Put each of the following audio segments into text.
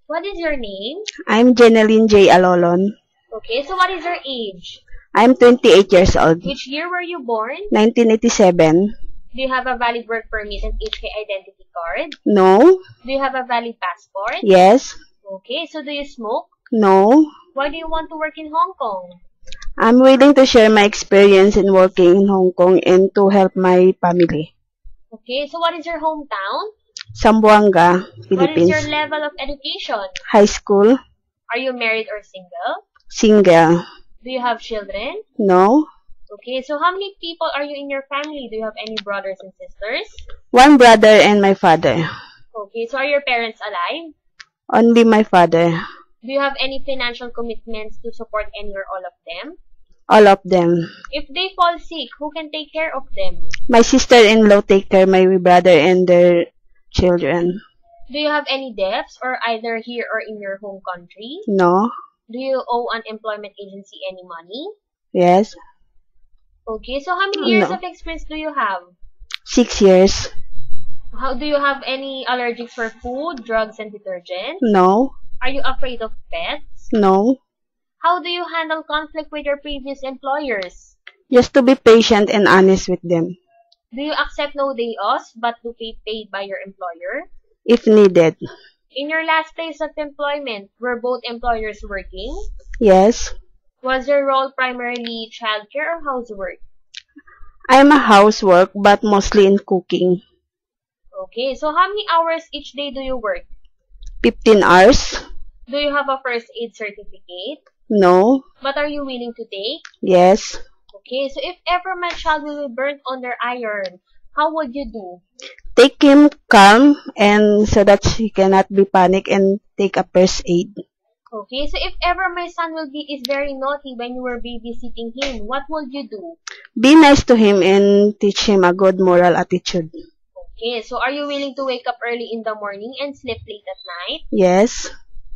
What is your name? I'm Jeneline J. Alolon. Okay, so what is your age? I'm 28 years old. Which year were you born? 1987. Do you have a valid work permit and HK identity card? No. Do you have a valid passport? Yes. Okay, so do you smoke? No. Why do you want to work in Hong Kong? I'm willing to share my experience in working in Hong Kong and to help my family. Okay, so what is your hometown? Zamboanga, What is your Philippines. level of education? High school. Are you married or single? Single. Do you have children? No. Okay, so how many people are you in your family? Do you have any brothers and sisters? One brother and my father. Okay, so are your parents alive? Only my father. Do you have any financial commitments to support any or all of them? All of them. If they fall sick, who can take care of them? My sister-in-law take care of my brother and their children. Do you have any debts or either here or in your home country? No. Do you owe an employment agency any money? Yes. Okay, so how many years No. of experience do you have? 6 years. How do you have any allergies for food, drugs, and detergents? No. Are you afraid of pets? No. How do you handle conflict with your previous employers? Just to be patient and honest with them, Do you accept no day offs but to be paid by your employer? if needed. In your last place of employment, were both employers working? Yes. Was your role primarily childcare or housework? I'm a housework but mostly in cooking. Okay, so how many hours each day do you work? 15 hours? Do you have a first aid certificate? No. But are you willing to take? Yes. Okay, so if ever my child will be burnt under iron, how would you do? Take him calm and so that he cannot be panic and take a first aid. Okay, so if ever my son is very naughty when you were babysitting him, what would you do? Be nice to him and teach him a good moral attitude. Okay, so are you willing to wake up early in the morning and sleep late at night? Yes.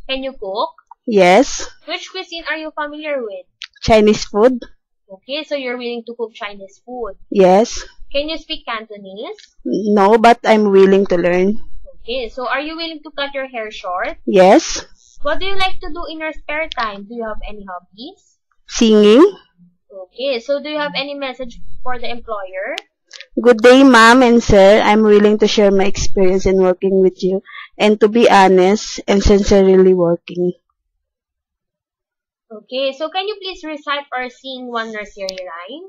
Can you cook? Yes. Which cuisine are you familiar with? Chinese food? Okay, so you're willing to cook Chinese food. Yes. Can you speak Cantonese? No, but I'm willing to learn. Okay, so are you willing to cut your hair short? Yes. What do you like to do in your spare time? Do you have any hobbies? Singing? Okay, so do you have any message for the employer? Good day, ma'am and sir. I'm willing to share my experience in working with you and to be honest and sincerely working. Okay, so can you please recite or sing one nursery rhyme?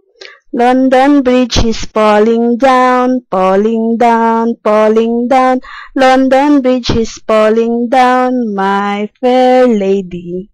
London Bridge is falling down, falling down, falling down. London Bridge is falling down, my fair lady.